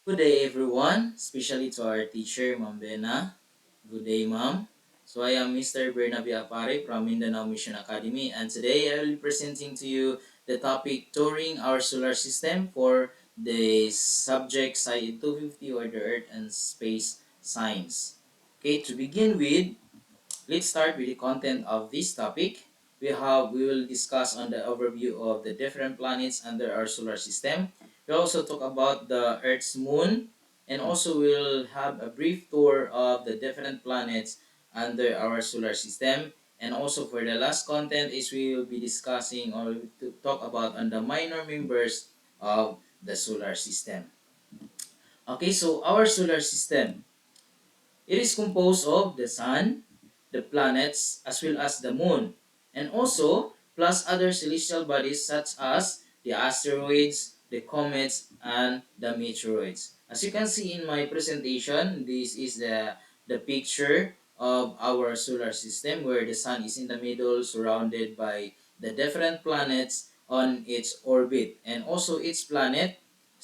Good day, everyone, especially to our teacher, Ma'am Bena. Good day, Ma'am. So, I am Mr. BJApare from Mindanao Mission Academy, and today I will be presenting to you the topic touring our solar system for the subject SciEd 250 or the Earth and Space Science. Okay, to begin with, let's start with the content of this topic. We will discuss on the overview of the different planets under our solar system. We also talk about the Earth's moon, and also we'll have a brief tour of the different planets under our solar system. And also for the last content is we will be discussing or to talk about on the minor members of the solar system. Okay, so our solar system, it is composed of the sun, the planets, as well as the moon, and also plus other celestial bodies such as the asteroids, the comets, and the meteoroids. As you can see in my presentation, this is the picture of our solar system where the sun is in the middle surrounded by the different planets on its orbit. And also each planet,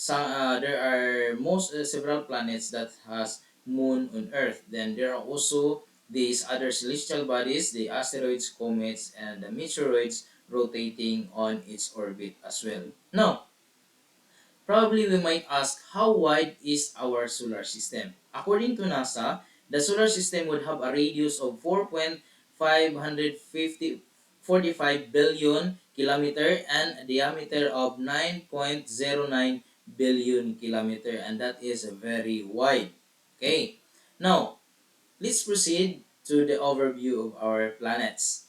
there are several planets that has moon on Earth. Then there are also these other celestial bodies, the asteroids, comets, and the meteoroids rotating on its orbit as well. Now, probably we might ask, how wide is our solar system? According to NASA, the solar system would have a radius of 4.545 billion kilometer and a diameter of 9.09 billion kilometer, and that is very wide. Okay. Now, let's proceed to the overview of our planets.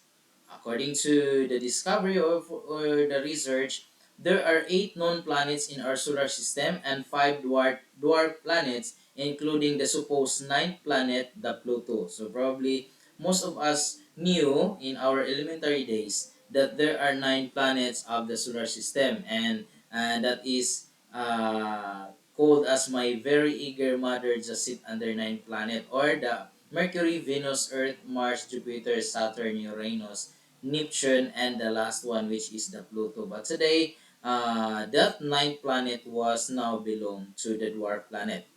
According to the discovery or the research, there are 8 known planets in our solar system and 5 dwarf planets, including the supposed ninth planet, the Pluto. So probably most of us knew in our elementary days that there are 9 planets of the solar system, and that is called as my very eager mother just sit under 9 planet, or the Mercury, Venus, Earth, Mars, Jupiter, Saturn, Uranus, Neptune, and the last one, which is the Pluto. But today, that ninth planet was now belong to the dwarf planet.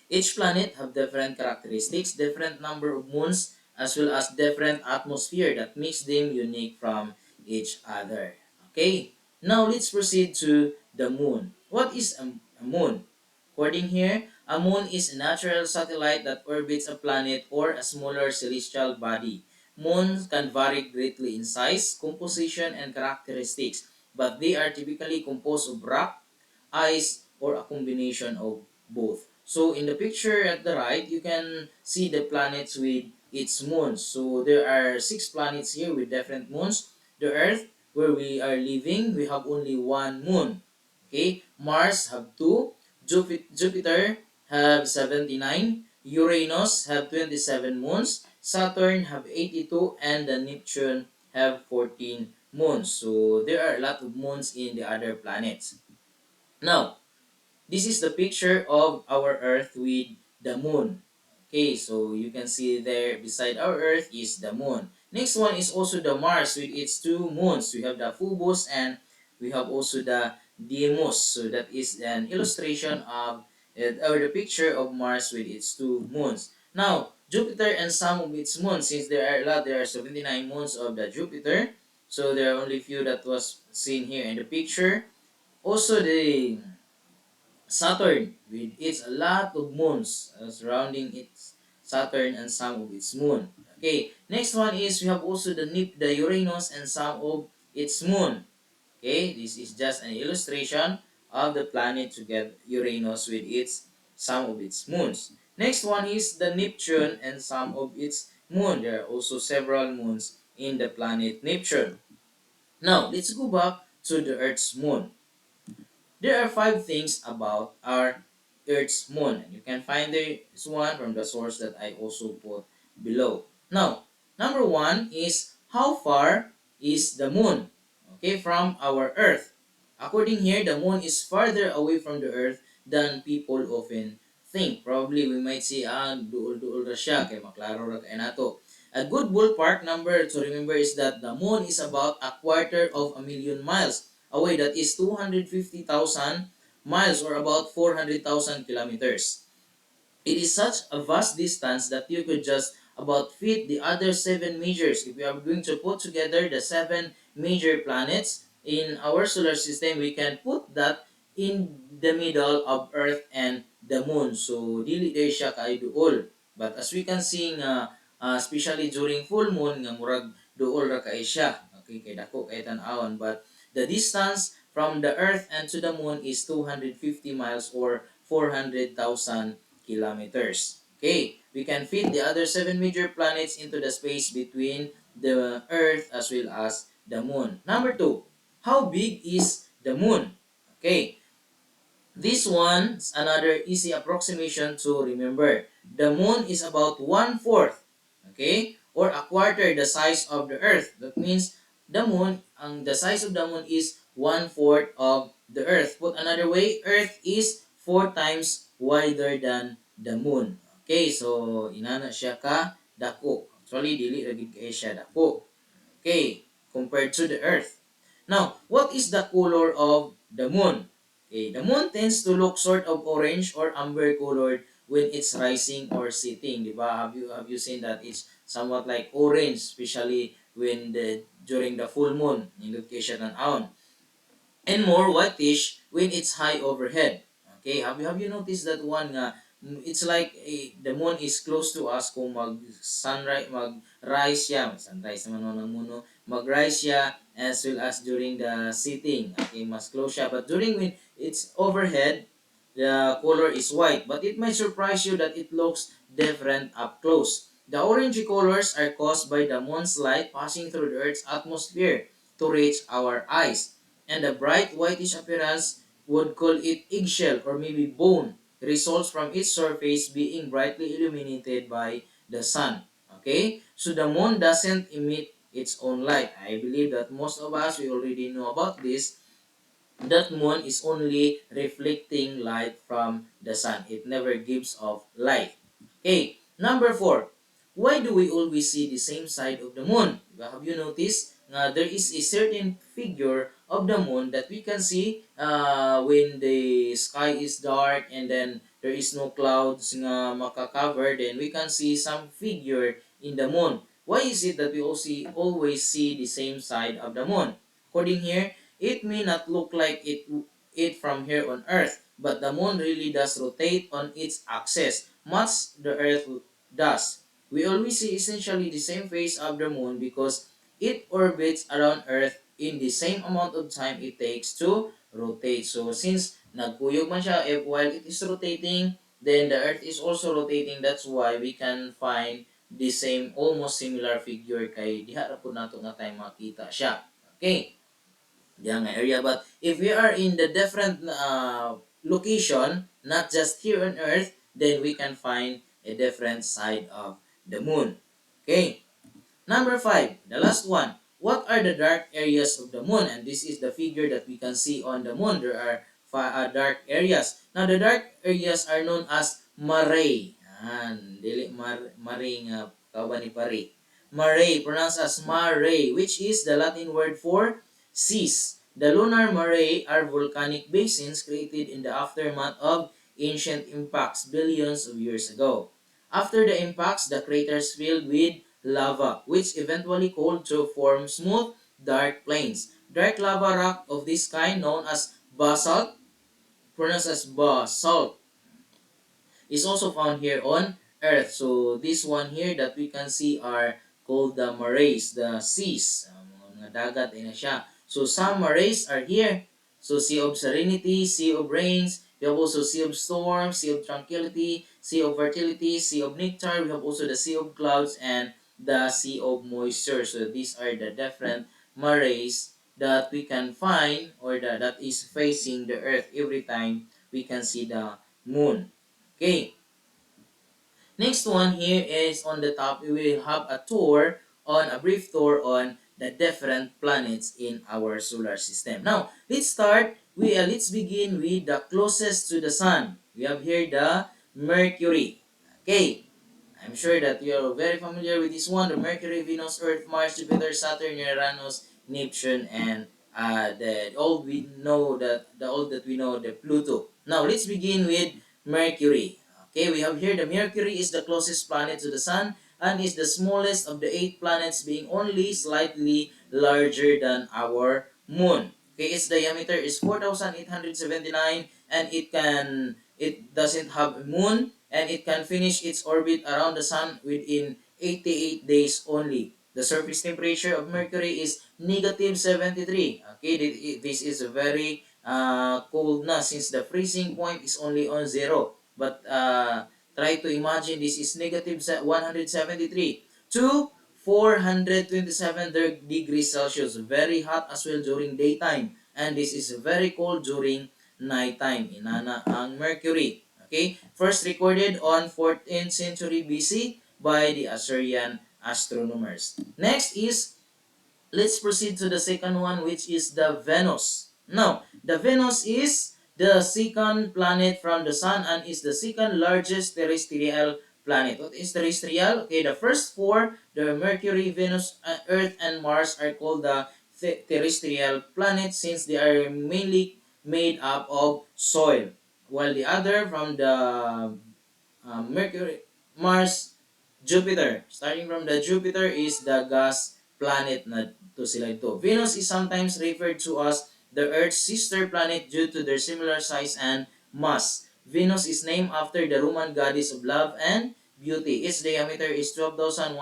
Each planet have different characteristics, different number of moons, as well as different atmosphere that makes them unique from each other. Okay, now let's proceed to the moon. What is a moon? According here, a moon is a natural satellite that orbits a planet or a smaller celestial body. Moons can vary greatly in size, composition, and characteristics, but they are typically composed of rock, ice, or a combination of both. So in the picture at the right, you can see the planets with its moons. So there are 6 planets here with different moons. The Earth, where we are living, we have only one moon. Okay, Mars have 2, Jupiter have 79, Uranus have 27 moons, Saturn have 82, and the Neptune have 14 moons. So there are a lot of moons in the other planets. Now, this is the picture of our Earth with the moon. Okay, so you can see there beside our Earth is the moon. Next one is also the Mars with its 2 moons. We have the Phobos and we have also the Deimos. So that is an illustration of or the picture of Mars with its 2 moons. Now, Jupiter and some of its moons, since there are a lot, there are 79 moons of the Jupiter. So there are only few that was seen here in the picture. Also the Saturn with its a lot of moons surrounding its Saturn and some of its moon. Okay, next one is we have also the Uranus and some of its moon. Okay, this is just an illustration of the planet together Uranus with its some of its moons. Next one is the Neptune and some of its moon. There are also several moons in the planet Neptune. Now, let's go back to the Earth's moon. There are 5 things about our Earth's moon, and you can find this one from the source that I also put below. Now, number 1 is how far is the moon, okay, from our Earth. According here, the moon is farther away from the Earth than people often think. Probably we might say, duol-duol ra siya, kay maklaro ra kay nato. A good ballpark number to remember is that the moon is about a quarter of a million miles away. That is 250,000 miles or about 400,000 kilometers. It is such a vast distance that you could just about fit the other seven majors. If we are going to put together the seven major planets in our solar system, we can put that in the middle of Earth and the Moon. So, dili day siya kay duol. But as we can see nga, especially during full moon, nga murag duol ra kay siya. Okay, kay dako kay tan-awon. But the distance from the Earth and to the Moon is 250 miles or 400,000 kilometers. Okay, we can fit the other seven major planets into the space between the Earth as well as the Moon. Number two, how big is the Moon? Okay, this one's another easy approximation to remember. The Moon is about one-fourth, okay, or a quarter the size of the Earth. That means the size of the Moon is one-fourth of the Earth. Put another way, Earth is four times wider than the Moon. Okay, so inana siya ka dako. Actually, dili lagi kay siya dako. Okay, compared to the Earth. Now, what is the color of the Moon? Okay, the Moon tends to look sort of orange or amber colored when it's rising or setting. Diba? Have you seen that it's somewhat like orange, especially when during the full moon in location and on, and more whitish when it's high overhead. Okay, have you noticed that one nga it's like the moon is close to us kung mag-rise siya, sunrise naman ng muno, mag-rise siya as well as during the setting. Okay, mas close siya. But during when it's overhead, the color is white. But it might surprise you that it looks different up close. The orangey colors are caused by the moon's light passing through the Earth's atmosphere to reach our eyes. And the bright whitish appearance would call it eggshell or maybe bone, results from its surface being brightly illuminated by the sun. Okay? So the moon doesn't emit its own light. I believe that most of us, we already know about this, that moon is only reflecting light from the sun. It never gives off light. Okay, number four. Why do we always see the same side of the moon? Have you noticed? There is a certain figure of the moon that we can see when the sky is dark and then there is no clouds nga makakover, then we can see some figure in the moon. Why is it that we always see the same side of the moon? According here, it may not look like it from here on Earth, but the moon really does rotate on its axis, much the Earth does. We always see essentially the same phase of the moon because it orbits around Earth in the same amount of time it takes to rotate. So since nagkuyog man siya, if while it is rotating, then the Earth is also rotating. That's why we can find the same, almost similar figure kay diha ra pud nato nga time makita siya. Okay, diha nga area. But if we are in the different location, not just here on Earth, then we can find a different side of the moon. Okay. Number five, the last one. What are the dark areas of the moon? And this is the figure that we can see on the moon. There are dark areas. Now, the dark areas are known as mare. Dili mare nga kauban ni pare. Mare, pronounced as mare, which is the Latin word for seas. The lunar mare are volcanic basins created in the aftermath of ancient impacts billions of years ago. After the impacts, the craters filled with lava, which eventually cooled to form smooth, dark plains. Dark lava rock of this kind, known as basalt, pronounced as basalt, is also found here on Earth. So this one here that we can see are called the marais, the seas. Mga dagat ay na siya. So some marais are here. So Sea of Serenity, Sea of Rains. We have also Sea of Storms, Sea of Tranquility, Sea of Fertility, Sea of Nectar. We have also the Sea of Clouds and the Sea of Moisture. So these are the different marais that we can find or that is facing the Earth every time we can see the moon. Okay, next one here is on the top. We will have a brief tour on the different planets in our solar system. Now, let's start. Let's begin with the closest to the sun. We have here the Mercury. Okay, I'm sure that you are very familiar with this one. The Mercury, Venus, Earth, Mars, Jupiter, Saturn, Uranus, Neptune, and the all we know the all that we know, the Pluto. Now let's begin with Mercury. Okay, we have here the Mercury is the closest planet to the Sun and is the smallest of the 8 planets, being only slightly larger than our Moon. Okay, its diameter is 4,879, and it doesn't have a moon, and it can finish its orbit around the Sun within 88 days only. The surface temperature of Mercury is negative 73. Okay, this is very cold na, since the freezing point is only on 0. But try to imagine this is negative 173 to 427 degrees Celsius. Very hot as well during daytime. And this is very cold during nighttime. Inana ang Mercury. Okay? First recorded on 14th century BC by the Assyrian astronomers. Next is, let's proceed to the second one, which is the Venus. Now, the Venus is the second planet from the Sun and is the second largest terrestrial planet. What is terrestrial? Okay, the first four, the Mercury, Venus, Earth, and Mars, are called the terrestrial planets since they are mainly made up of soil. While the other from the Mercury, Mars, Jupiter. Starting from the Jupiter is the gas planet na to sila ito. Venus is sometimes referred to as the Earth's sister planet due to their similar size and mass. Venus is named after the Roman goddess of love and beauty. Its diameter is 12,104,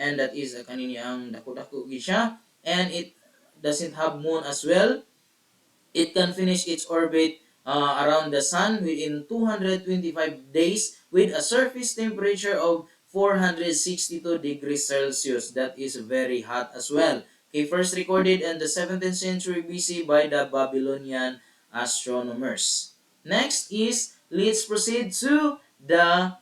and that is kanini ang dako-dako siya, and it doesn't have moon as well. It can finish its orbit around the Sun within 225 days with a surface temperature of 462 degrees Celsius. That is very hot as well. Okay, first recorded in the 17th century BC by the Babylonian astronomers. Next is, let's proceed to the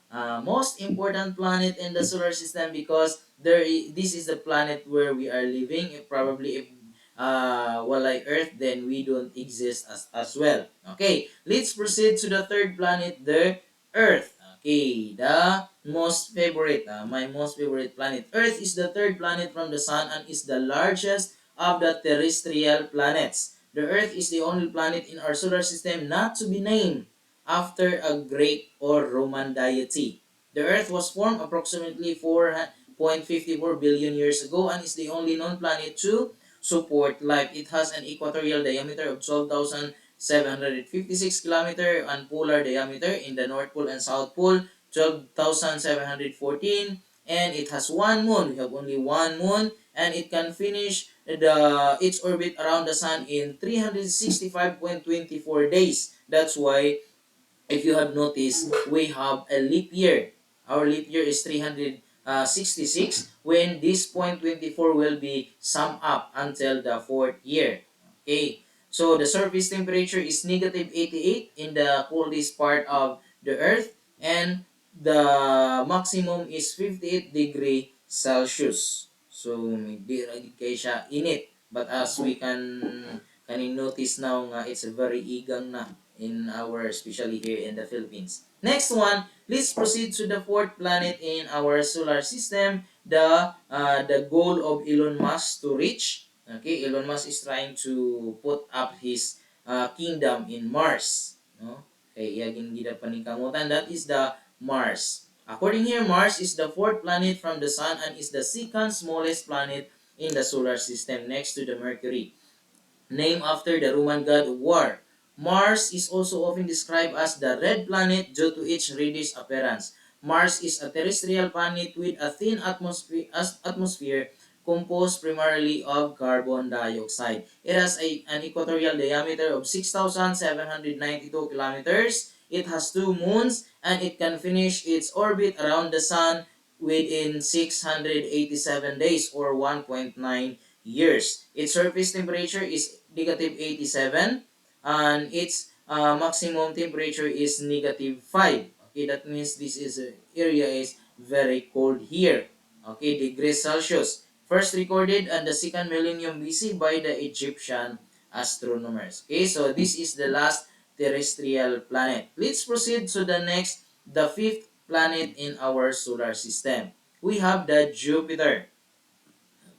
most important planet in the solar system, because this is the planet where we are living. Probably if walay Earth, then we don't exist as well. Okay, let's proceed to the third planet, the Earth. Okay, the most favorite, my most favorite planet. Earth is the third planet from the Sun and is the largest of the terrestrial planets. The Earth is the only planet in our solar system not to be named after a Greek or Roman deity. The Earth was formed approximately 4.54 billion years ago and is the only known planet to support life. It has an equatorial diameter of 12,756 kilometer and polar diameter in the North Pole and South Pole 12,714, and it has one moon. We have only one moon, and it can finish its orbit around the Sun in 365.24 days. That's why, if you have noticed, we have a leap year. Our leap year is 366, when this 0.24 will be summed up until the fourth year. Okay, so the surface temperature is negative 88 in the coldest part of the Earth, and the maximum is 58 degree Celsius. So, hindi kay siya init. But as we can notice now nga, it's very igang na in our, especially here in the Philippines. Next one, let's proceed to the fourth planet in our solar system, the goal of Elon Musk to reach. Okay, Elon Musk is trying to put up his kingdom in Mars. No? Okay, iyagin gida paningkamutan, that is the Mars. According here, Mars is the fourth planet from the Sun and is the second smallest planet in the solar system next to the Mercury, named after the Roman god of war. Mars is also often described as the red planet due to its reddish appearance. Mars is a terrestrial planet with a thin atmosphere composed primarily of carbon dioxide. It has an equatorial diameter of 6,792 kilometers. It has two moons, and it can finish its orbit around the Sun within 687 days or 1.9 years. Its surface temperature is negative 87, and its maximum temperature is negative 5. Okay, that means this is area is very cold here. Okay, degrees Celsius. First recorded on the second millennium BC by the Egyptian astronomers. Okay, so this is the last terrestrial planet. Let's proceed to the next, the fifth planet in our solar system. We have the Jupiter.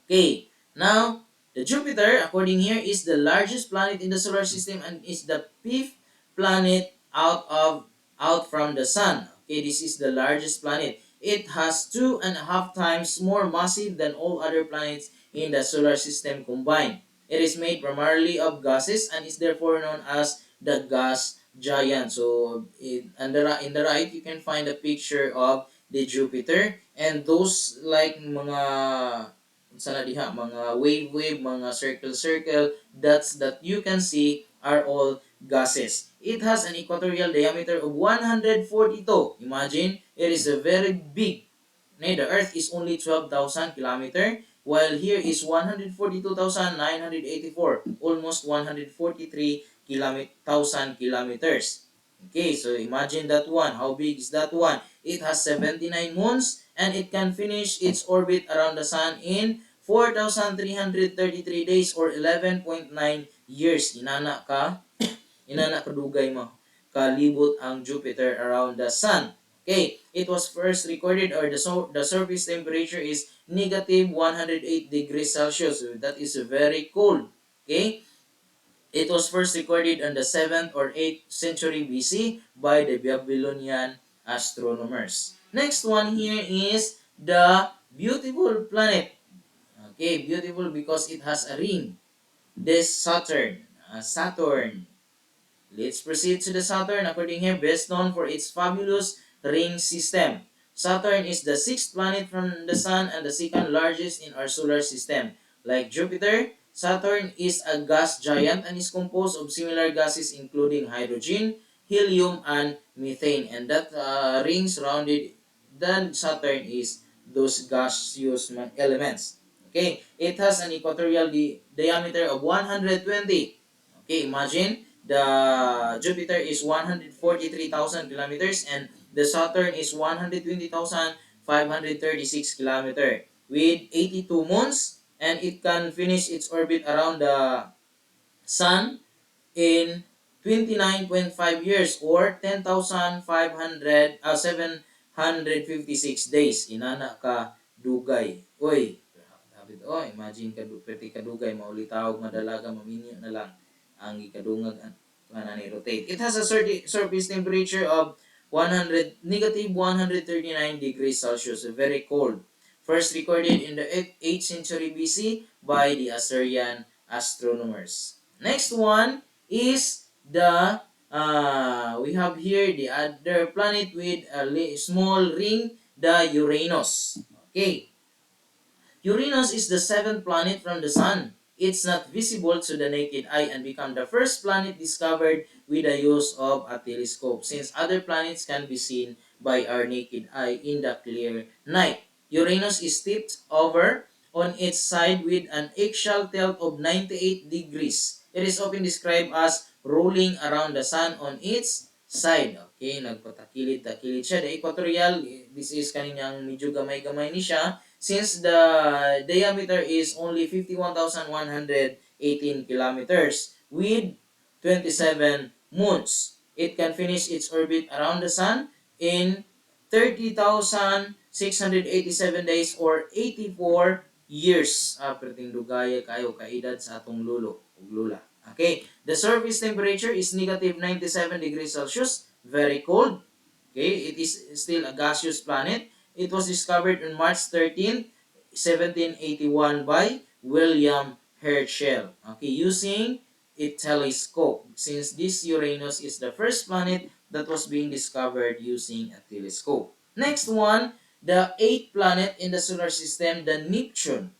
Okay, now The Jupiter, according here, is the largest planet in the solar system and is the fifth planet out from the sun. Okay, this is the largest planet. It has 2.5 times more massive than all other planets in the solar system combined. It is made primarily of gases and is therefore known as the gas giant. So in the right, you can find a picture of the Jupiter and those like mga sana diha mga wave mga circle dots that you can see are all gases. It has an equatorial diameter of 142. Imagine, it is a very big. The Earth is only 12,000 kilometer, while here is 142,984, almost 143,000 kilometers. Okay, so imagine that one. How big is that one? It has 79 moons and it can finish its orbit around the sun in 4,333 days or 11.9 years. Inana kadugay mo. Kalibot ang Jupiter around the sun. Okay, it was first recorded or the surface temperature is negative 108 degrees Celsius. So that is very cold. Okay, it was first recorded on the 7th or 8th century BC by the Babylonian astronomers. Next one here is the beautiful planet. Okay, beautiful because it has a ring. This Saturn. Saturn. Let's proceed to the Saturn. According here, best known for its fabulous ring system. Saturn is the sixth planet from the Sun and the second largest in our solar system. Like Jupiter, Saturn is a gas giant and is composed of similar gases including hydrogen, helium, and methane. And that ring surrounded the Saturn is those gaseous elements. Okay, it has an equatorial diameter of 120. Okay, imagine the Jupiter is 143,000 kilometers and the Saturn is 120,536 kilometers with 82 moons, and it can finish its orbit around the Sun in 29.5 years or 756 days. Inana ka dugay. Oy, sabi to, imagine ka pwede kadugay maulitaw madalaga maminyo na lang ang ikadungag ni rotate. It has a surface temperature of negative 139 degrees Celsius, very cold. First recorded in the 8th century BC by the Assyrian astronomers. Next one is the we have here the other planet with a small ring, the Uranus. Okay, Uranus is the seventh planet from the Sun. It's not visible to the naked eye and become the first planet discovered with the use of a telescope, since other planets can be seen by our naked eye in the clear night. Uranus is tipped over on its side with an axial tilt of 98 degrees. It is often described as rolling around the Sun on its side. Okay, nagpatakilid-takilid siya. The equatorial, this is kaninyang medyo gamay-gamay ni siya since the diameter is only 51,118 kilometers with 27 moons. It can finish its orbit around the Sun in 30,687 days or 84 years. Perting dugaya kayo kaedad sa atong lulo ug lula. Okay, the surface temperature is negative 97 degrees Celsius, very cold. Okay, it is still a gaseous planet. It was discovered on March 13, 1781 by William Herschel. Okay, using a telescope, since this Uranus is the first planet that was being discovered using a telescope. Next one, the eighth planet in the solar system, the Neptune.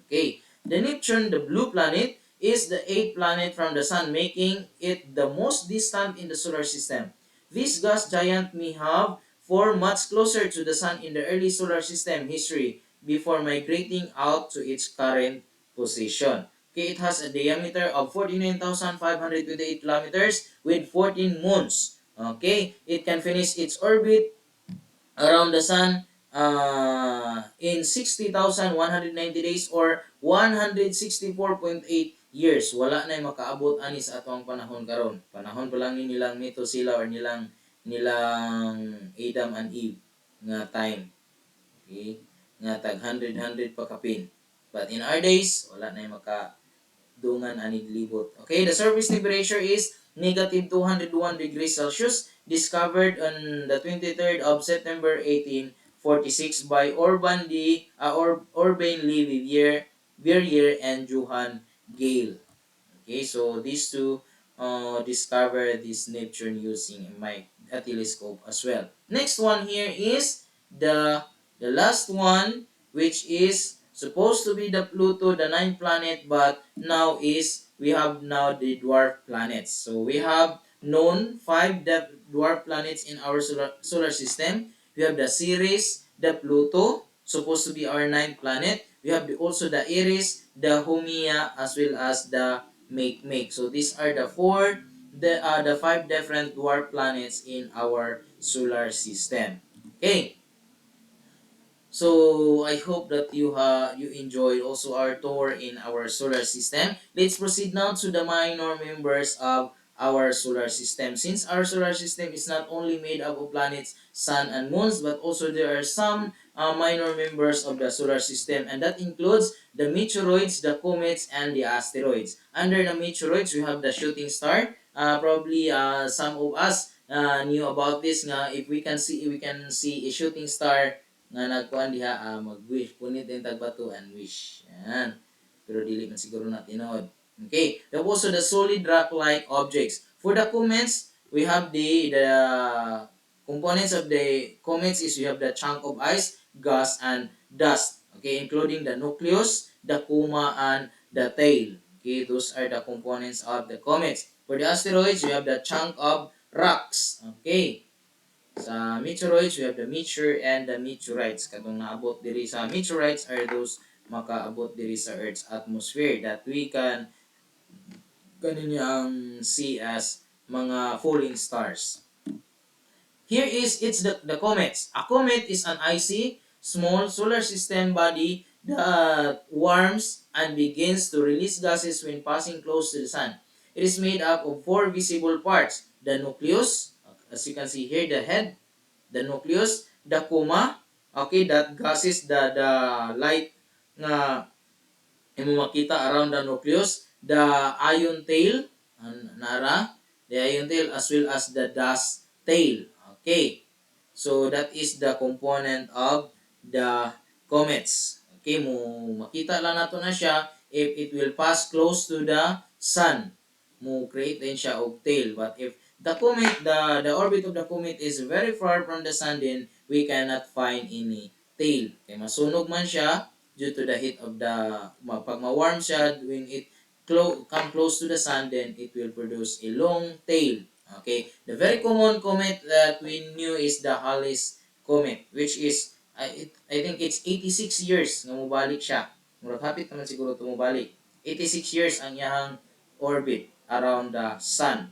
Okay, the Neptune, the blue planet, is the eighth planet from the Sun, making it the most distant in the solar system. This gas giant may have formed much closer to the Sun in the early solar system history before migrating out to its current position. Okay, it has a diameter of 49,528 kilometers with 14 moons. Okay, it can finish its orbit around the sun in 60,190 days or 164.8 years. Wala na makaabot ani sa atong panahon karon. Panahon pa lang ni nilang Methuselah or nilang Adam and Eve nga time. Okay? Nga tag 100 pa kapin. But in our days, wala na dungan anig libot. Okay, the surface temperature is negative 201 degrees Celsius, discovered on the 23rd of September 1846 by Urbain Lee Verrier and Johann Gale. Okay, so these two discover this Neptune using a telescope as well. Next one here is the last one, which is supposed to be the Pluto, the ninth planet, but now is we have now the dwarf planets. So we have known five dwarf planets in our solar system. We have the Ceres, the Pluto, supposed to be our ninth planet. We have also the Eris, the Haumea, as well as the Make. So these are the five different dwarf planets in our solar system. Okay. So I hope that you enjoyed also our tour in our solar system. Let's proceed now to the minor members of our solar system. Since our solar system is not only made up of planets, sun, and moons, but also there are some minor members of the solar system, and that includes the meteoroids, the comets, and the asteroids. Under the meteoroids, we have the shooting star. Probably some of us knew about this. Nga if we can see a shooting star nga nagkuan diha mag-wish punit din tagbato and wish yan, pero dili man siguro na tinuod. Okay, there also the solid rock like objects. For the comets, we have the components of the comets is we have the chunk of ice, gas, and dust, okay, including the nucleus, the coma, and the tail. Okay, those are the components of the comets. For the asteroids, we have the chunk of rocks. Okay, sa meteoroids, we have the meteor and the meteorites. Katong naabot diri sa meteorites are those makaabot diri sa Earth's atmosphere that we can kanina ang see as mga falling stars. Here is the comets. A comet is an icy, small solar system body that warms and begins to release gases when passing close to the sun. It is made up of four visible parts: the nucleus, as you can see here, the head, the nucleus, the coma, okay, that gases the light nga imo makita around the nucleus, the ion tail, nara, the ion tail as well as the dust tail. Okay, so that is the component of the comets. Okay, mo makita lang nato na siya if it will pass close to the sun. Mo create din siya og tail. But if the orbit of the comet is very far from the sun, then we cannot find any tail. Kay masunog man siya due to the heat of the pag ma-warm siya when it come close to the sun, then it will produce a long tail. Okay, the very common comet that we knew is the Halley's comet, which is I think it's 86 years nga mobalik siya. Murag hapit naman siguro tumubalik. 86 years ang iyang orbit around the sun.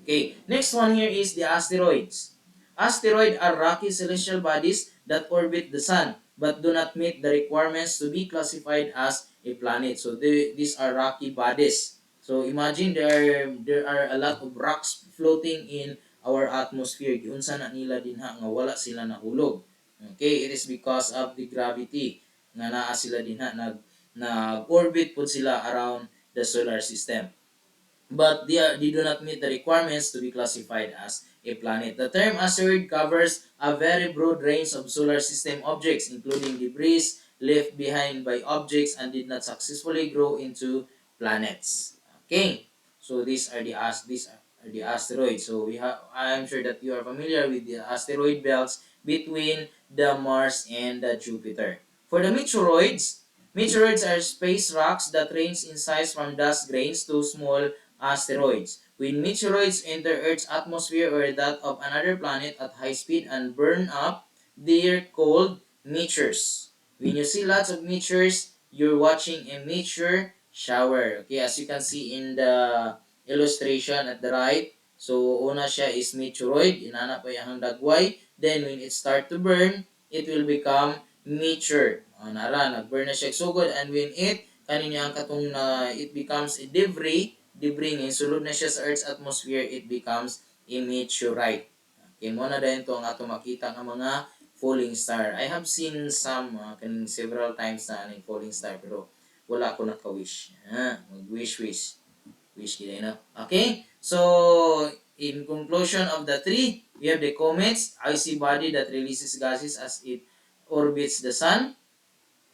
Okay, next one here is the asteroids. Asteroids are rocky celestial bodies that orbit the sun but do not meet the requirements to be classified as a planet. So these are rocky bodies. So imagine there are a lot of rocks floating in our atmosphere. Giunsa na nila dinha nga wala sila nahulog. Okay, it is because of the gravity nga naa sila dinha nag-orbit pud sila around the solar system, but they do not meet the requirements to be classified as a planet. The term asteroid covers a very broad range of solar system objects, including debris left behind by objects and did not successfully grow into planets. Okay, so these are the asteroids. So I am sure that you are familiar with the asteroid belts between the Mars and the Jupiter. For the meteoroids, meteoroids are space rocks that range in size from dust grains to small asteroids. When meteoroids enter Earth's atmosphere or that of another planet at high speed and burn up, they're called meteors. When you see lots of meteors, you're watching a meteor shower. Okay, as you can see in the illustration at the right, so una siya is meteoroid, inana pa yung dagway. Then when it start to burn, it will become meteor. Nara, nag-burn na siya sugod, and when kanina ang katong na it becomes a debris nga sulod na siya sa Earth's atmosphere, it becomes a meteorite. Okay, mo na dahil ito ang ato makita ng mga falling star. I have seen some several times na falling star, pero wala ko naka-wish. Mag-wish. Wish kita na. Okay? So, in conclusion of the three, we have the comets, icy body that releases gases as it orbits the sun.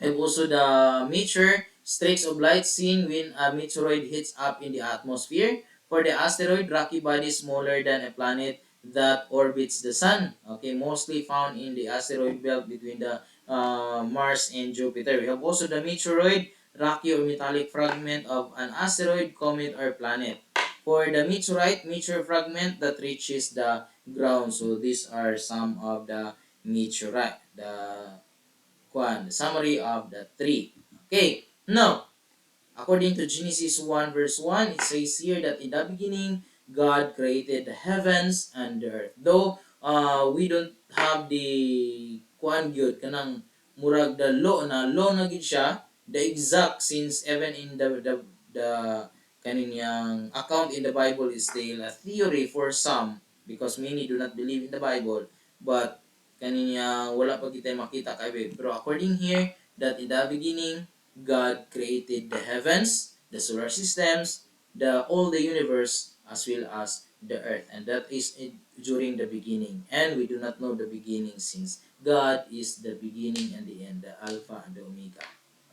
And also the meteor, streaks of light seen when a meteoroid hits up in the atmosphere. For the asteroid, rocky body smaller than a planet that orbits the sun. Okay, mostly found in the asteroid belt between the Mars and Jupiter. We have also the meteoroid, rocky or metallic fragment of an asteroid, comet, or planet. For the meteorite, meteor fragment that reaches the ground. So these are some of the meteorite, the summary of the three. Okay, now, according to Genesis 1 verse 1, it says here that in the beginning, God created the heavens and the earth. Though we don't have the kuan gyud kanang murag the law na gid siya, the exact, since even in the kaniyang account in the Bible is still a theory for some because many do not believe in the Bible, but kaninya wala pa kita makita kay pero according here that in the beginning God created the heavens, the solar systems, the all the universe as well as the earth, and that is during the beginning. And we do not know the beginning since God is the beginning and the end, the Alpha and the Omega.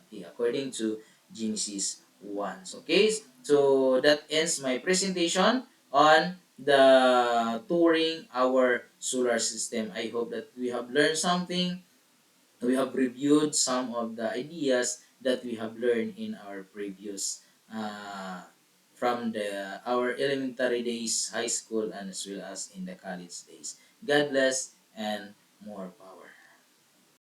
Okay, according to Genesis 1. So, okay, so that ends my presentation on the touring our solar system. I hope that we have learned something. We have reviewed some of the ideas that we have learned in our previous from our elementary days, high school, and as well as in the college days. God bless and more power.